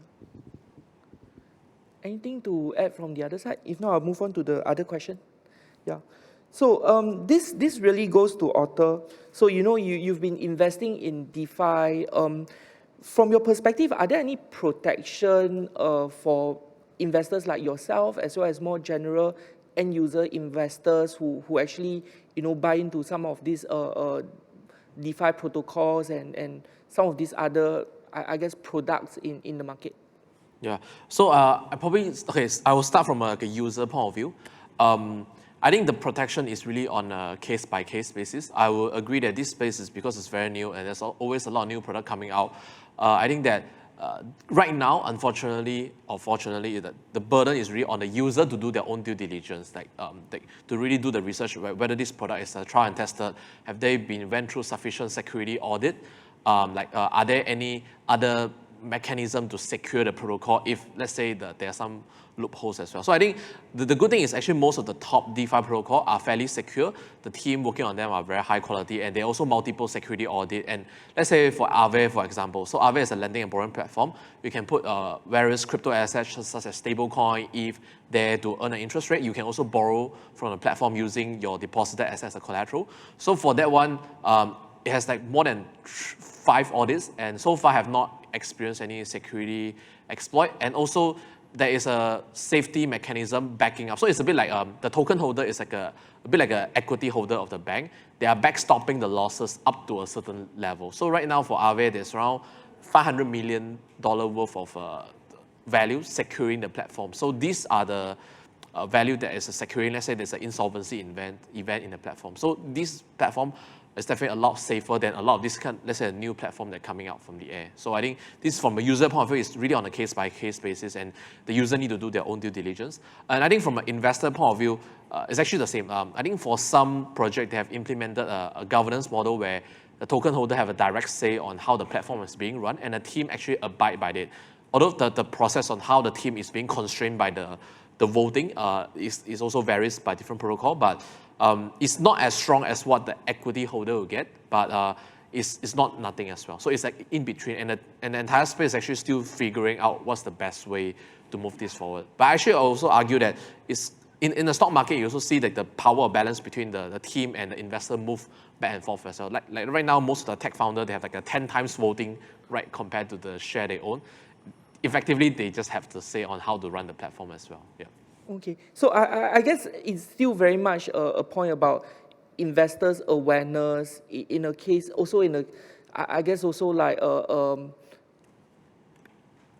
Anything to add from the other side? If not, I'll move on to the other question. Yeah. So this really goes to Arthur. So you've been investing in DeFi. From your perspective, are there any protection for investors like yourself, as well as more general end user investors who actually buy into some of these DeFi protocols and some of these other products in the market? Yeah. So I will start from a user point of view. I think the protection is really on a case-by-case basis. I will agree that this space is, because it's very new and there's always a lot of new product coming out. I think that right now, unfortunately or fortunately, the burden is really on the user to do their own due diligence, to really do the research whether this product is tried and tested. Have they went through sufficient security audit? Are there any other mechanism to secure the protocol if, let's say, there are some loopholes as well? So I think the good thing is actually most of the top DeFi protocol are fairly secure. The team working on them are very high quality, and they also multiple security audit. And let's say for Aave, for example, so Aave is a lending and borrowing platform. You can put various crypto assets such as stablecoin, ETH, there to earn an interest rate. You can also borrow from the platform using your deposited assets as collateral. So for that one, it has more than 5 audits, and so far have not experienced any security exploit. And also there is a safety mechanism backing up. So it's a bit like the token holder is a bit like an equity holder of the bank. They are backstopping the losses up to a certain level. So right now for Aave, there's around $500 million worth of value securing the platform. So these are the value that is securing. Let's say there's an insolvency event in the platform. So this platform is definitely a lot safer than a lot of this let's say a new platform that's coming out from the air. So I think this, from a user point of view, is really on a case-by-case basis, and the user need to do their own due diligence. And I think from an investor point of view, it's actually the same. I think for some project, they have implemented a governance model where the token holder have a direct say on how the platform is being run, and the team actually abide by it. Although the process on how the team is being constrained by the voting is also varies by different protocol, but it's not as strong as what the equity holder will get, but it's not nothing as well. So it's like in between, and the entire space is actually still figuring out what's the best way to move this forward. But actually, I also argue that it's in the stock market, you also see that the power balance between the team and the investor move back and forth as well. Like right now, most of the tech founder, they have a 10 times voting right compared to the share they own. Effectively, they just have to say on how to run the platform as well. Yeah. Okay, so I guess it's still very much a point about investors' awareness in a case, also I guess also like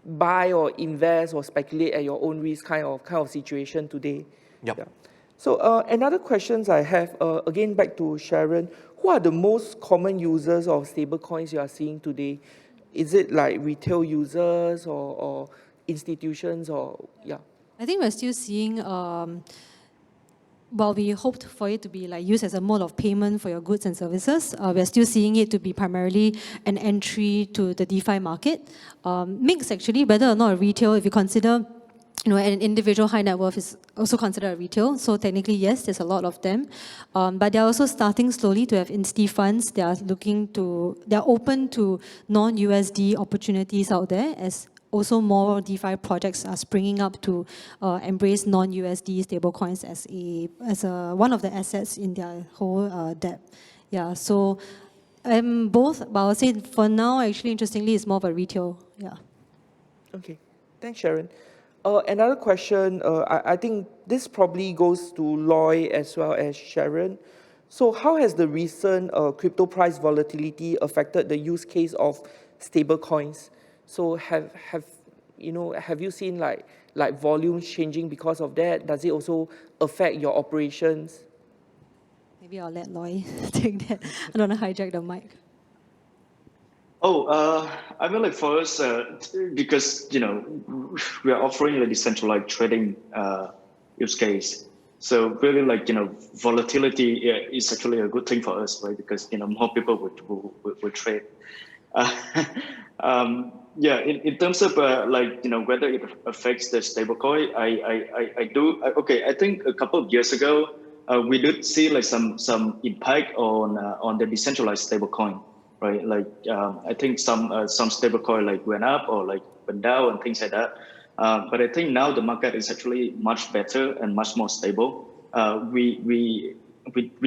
buy or invest or speculate at your own risk kind of situation today. Yep. Yeah. So another questions I have, again back to Sharon, who are the most common users of stablecoins you are seeing today? Is it like retail users or institutions or, yeah? I think we're still seeing, while we hoped for it to be used as a mode of payment for your goods and services, we're still seeing it to be primarily an entry to the DeFi market. Mixed actually, whether or not a retail, if you consider, an individual high net worth is also considered a retail. So technically, yes, there's a lot of them. But they're also starting slowly to have insti funds. They're open to non-USD opportunities out there, as also more DeFi projects are springing up to embrace non-USD stablecoins as one of the assets in their whole debt. Yeah, so both, but I would say for now, actually, interestingly, it's more of a retail. Yeah. Okay, thanks, Sharon. Another question, I think this probably goes to Loy as well as Sharon. So how has the recent crypto price volatility affected the use case of stablecoins? So have you seen like volumes changing because of that? Does it also affect your operations? Maybe I'll let Loy take that. I don't want to hijack the mic. I mean, like for us, because we are offering a decentralized trading use case. So really, like volatility is actually a good thing for us, right? Because more people would trade. Yeah, in terms of whether it affects the stablecoin, I think a couple of years ago we did see like some impact on the decentralized stablecoin, right? Like I think some stablecoin like went up or like went down and things like that. But I think now the market is actually much better and much more stable. We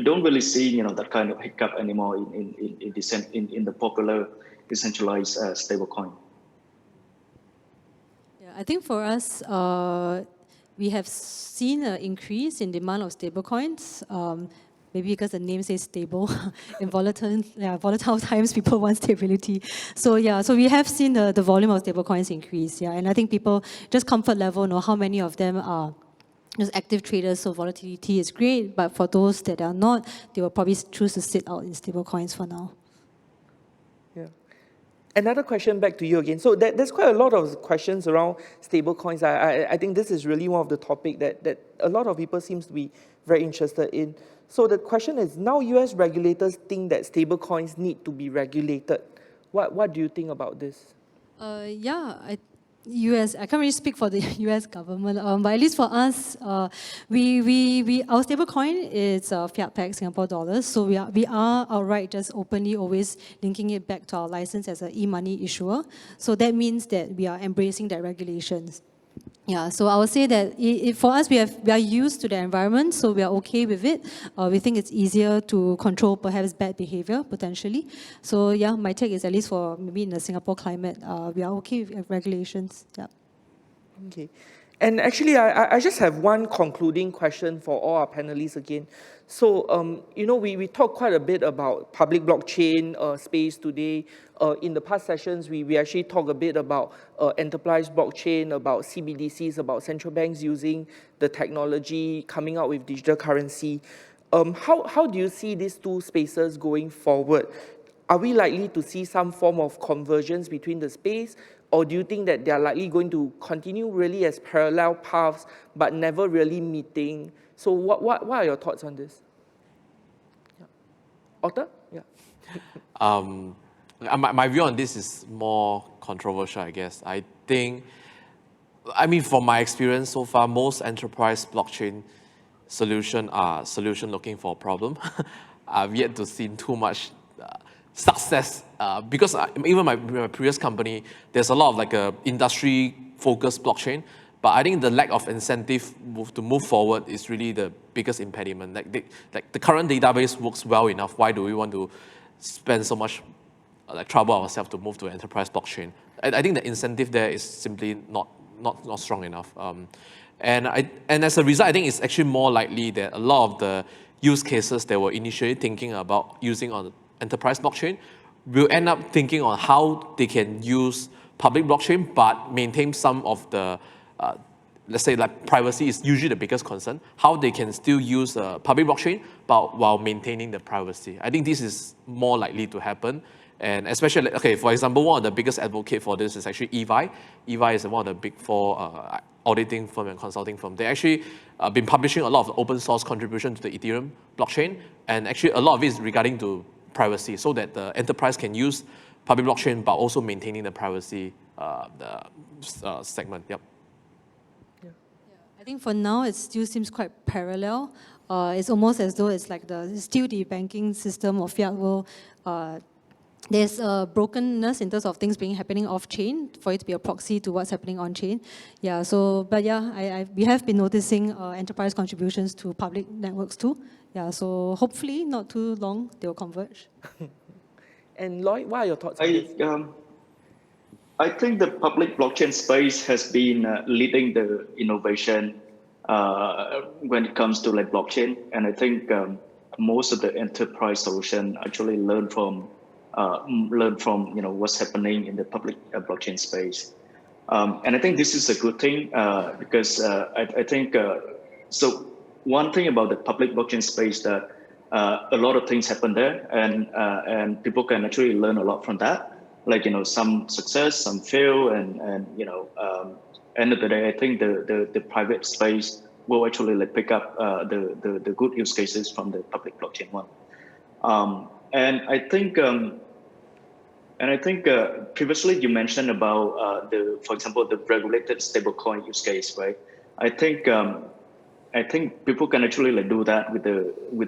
don't really see that kind of hiccup anymore in the popular decentralized stablecoin. Yeah, I think for us, we have seen an increase in demand of stablecoins. Maybe because the name says stable. In volatile times, people want stability. So yeah, so we have seen the volume of stablecoins increase. Yeah, and I think people just comfort level know how many of them are just active traders. So volatility is great, but for those that are not, they will probably choose to sit out in stablecoins for now. Yeah. Another question back to you again. So there's quite a lot of questions around stablecoins. I think this is really one of the topics that a lot of people seems to be very interested in. So the question is, now US regulators think that stablecoins need to be regulated. What do you think about this? US, I can't really speak for the US government, but at least for us, our stablecoin is fiat-pegged Singapore dollars, so we are outright just openly always linking it back to our license as an e-money issuer. So that means that we are embracing that regulations. Yeah, so I would say that for us, we are used to the environment, so we are okay with it. We think it's easier to control perhaps bad behavior, potentially. So yeah, my take is at least for maybe in the Singapore climate, we are okay with regulations. Yeah. Okay. And actually, I just have one concluding question for all our panelists again. So, we talked quite a bit about public blockchain space today. In the past sessions, we actually talked a bit about enterprise blockchain, about CBDCs, about central banks using the technology, coming out with digital currency. How do you see these two spaces going forward? Are we likely to see some form of convergence between the space? Or do you think that they are likely going to continue really as parallel paths, but never really meeting? So what are your thoughts on this? Yeah. Otto? Yeah. My view on this is more controversial, I guess. From my experience so far, most enterprise blockchain solution are solution looking for a problem. I've yet to see too much success because even my previous company, there's a lot of like a industry-focused blockchain, but I think the lack of incentive to move forward is really the biggest impediment. Like the current database works well enough. Why do we want to spend so much trouble ourselves to move to enterprise blockchain? I think the incentive there is simply not strong enough. And as a result, I think it's actually more likely that a lot of the use cases that were initially thinking about using on enterprise blockchain will end up thinking on how they can use public blockchain but maintain some of the, let's say like privacy is usually the biggest concern, how they can still use public blockchain but while maintaining the privacy. I think this is more likely to happen. And especially, okay, for example, one of the biggest advocate for this is actually EY. EY is one of the big four auditing firm and consulting firm. They actually been publishing a lot of open source contribution to the Ethereum blockchain, and actually a lot of it is regarding to privacy, so that the enterprise can use public blockchain but also maintaining the privacy segment. Yep. Yeah. I think for now it still seems quite parallel. It's almost as though it's like still the banking system of fiat world. There's a brokenness in terms of things happening off-chain for it to be a proxy to what's happening on-chain. Yeah, so, but yeah, we have been noticing enterprise contributions to public networks too. Yeah, so hopefully not too long, they'll converge. And Lloyd, what are your thoughts on this? I think the public blockchain space has been leading the innovation when it comes to like blockchain. And I think most of the enterprise solution actually learn from what's happening in the public blockchain space. And I think this is a good thing because I think so. One thing about the public blockchain space that a lot of things happen there, and people can actually learn a lot from that. Like some success, some fail, and end of the day, I think the private space will actually pick up the good use cases from the public blockchain one. And I think previously you mentioned about for example, the regulated stablecoin use case, right? I think people can actually do that with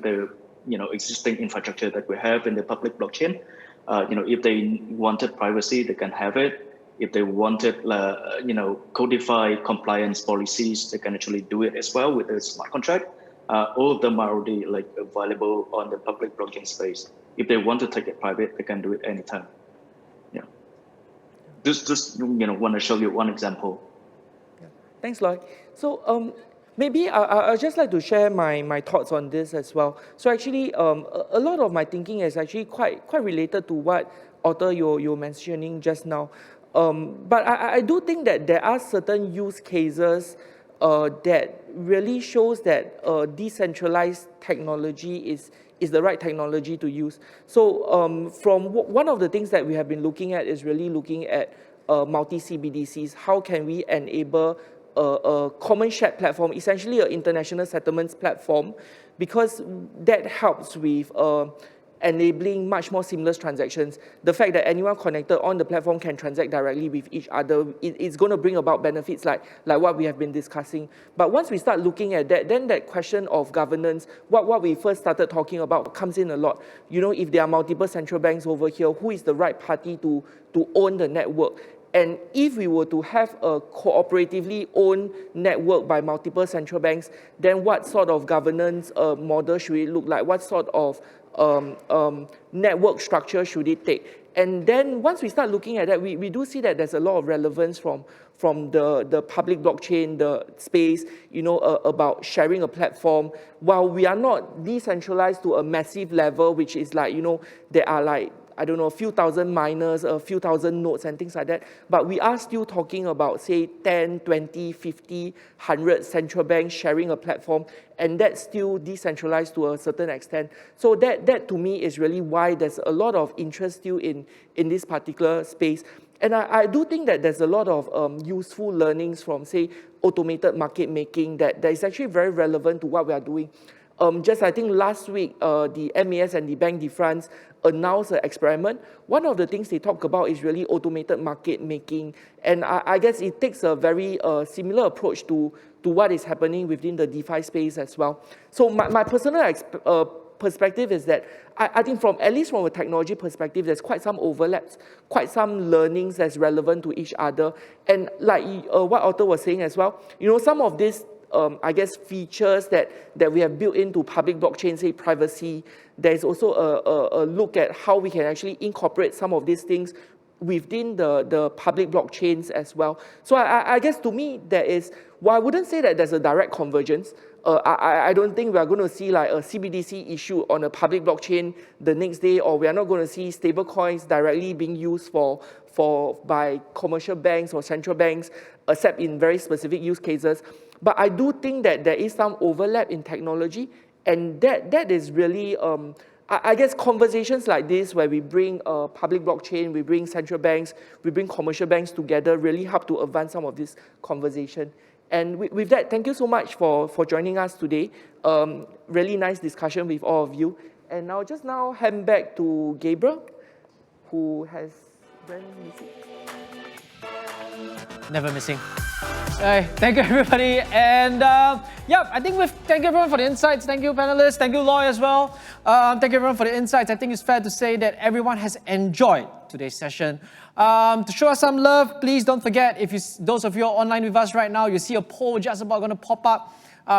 the existing infrastructure that we have in the public blockchain. If they wanted privacy, they can have it. If they wanted, codify compliance policies, they can actually do it as well with a smart contract. All of them are already available on the public blockchain space. If they want to take it private, they can do it anytime. Yeah. Just want to show you one example. Yeah. Thanks, Lloyd. So maybe I'd just like to share my thoughts on this as well. So actually, a lot of my thinking is actually quite related to what Arthur you're mentioning just now. But I do think that there are certain use cases that really shows that decentralized technology is the right technology to use. So from one of the things that we have been looking at is really looking at multi-CBDCs. How can we enable a common shared platform, essentially an international settlements platform, because that helps with enabling much more seamless transactions. The fact that anyone connected on the platform can transact directly with each other, it's going to bring about benefits like what we have been discussing. But once we start looking at that, then that question of governance, what we first started talking about comes in a lot. If there are multiple central banks over here, who is the right party to own the network? And if we were to have a cooperatively owned network by multiple central banks, then what sort of governance model should it look like? What sort of network structure should it take? And then once we start looking at that, we do see that there's a lot of relevance from the public blockchain, the space, about sharing a platform. While we are not decentralized to a massive level, which is there are I don't know, a few thousand miners, a few thousand nodes and things like that. But we are still talking about, say, 10, 20, 50, 100 central banks sharing a platform, and that's still decentralized to a certain extent. So that to me is really why there's a lot of interest still in this particular space. And I do think that there's a lot of useful learnings from, say, automated market making that is actually very relevant to what we are doing. Just I think last week, the MAS and the Bank de France announced an experiment. One of the things they talk about is really automated market making. And I guess it takes a very similar approach to what is happening within the DeFi space as well. So my personal perspective is that I think at least from a technology perspective, there's quite some overlaps, quite some learnings that's relevant to each other. And like what Arthur was saying as well, some of these I guess features that we have built into public blockchain, say privacy. There's also a look at how we can actually incorporate some of these things within the public blockchains as well. So I guess to me, I wouldn't say that there's a direct convergence. I don't think we are going to see a CBDC issue on a public blockchain the next day, or we are not going to see stablecoins directly being used by commercial banks or central banks, except in very specific use cases. But I do think that there is some overlap in technology, and that is really, I guess, conversations like this where we bring public blockchain, we bring central banks, we bring commercial banks together, really help to advance some of this conversation. And with that, thank you so much for joining us today. Really nice discussion with all of you. And I'll just now hand back to Gabriel, who has been missing. Never missing. Thank you, everybody. And I think thank you, everyone, for the insights. Thank you, panelists. Thank you, Loy, as well. Thank you, everyone, for the insights. I think it's fair to say that everyone has enjoyed today's session. To show us some love, please don't forget, those of you are online with us right now, you see a poll just about going to pop up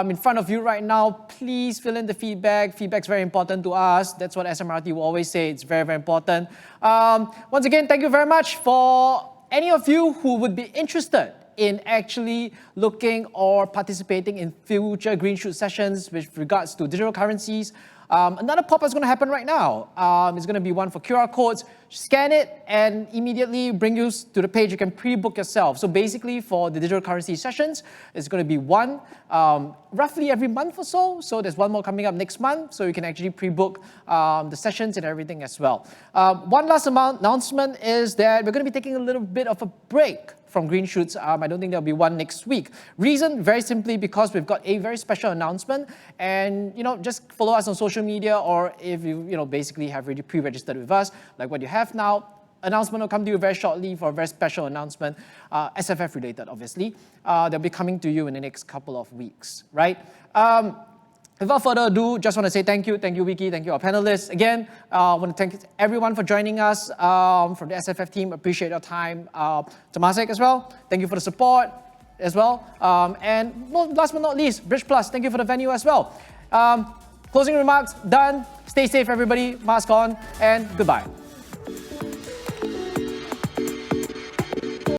in front of you right now. Please fill in the feedback. Feedback's very important to us. That's what SMRT will always say. It's very, very important. Once again, thank you very much. For any of you who would be interested in actually looking or participating in future Green Shoot sessions with regards to digital currencies, Another pop-up is going to happen right now. It's going to be one for QR codes. Scan it and immediately bring you to the page. You can pre-book yourself. So basically for the digital currency sessions, it's going to be one roughly every month or so. So there's one more coming up next month. So you can actually pre-book the sessions and everything as well. One last announcement is that we're going to be taking a little bit of a break from Green Shoots. I don't think there'll be one next week. Reason, very simply, because we've got a very special announcement, and just follow us on social media, or if you basically have already pre-registered with us, like what you have now. Announcement will come to you very shortly for a very special announcement, SFF related, obviously. They'll be coming to you in the next couple of weeks, right? Without further ado, just want to say thank you, Wiki, thank you, our panelists. Again, I want to thank everyone for joining us from the SFF team. Appreciate your time. Temasek as well, thank you for the support as well. And last but not least, Bridge Plus, thank you for the venue as well. Closing remarks, done. Stay safe, everybody. Mask on, and goodbye.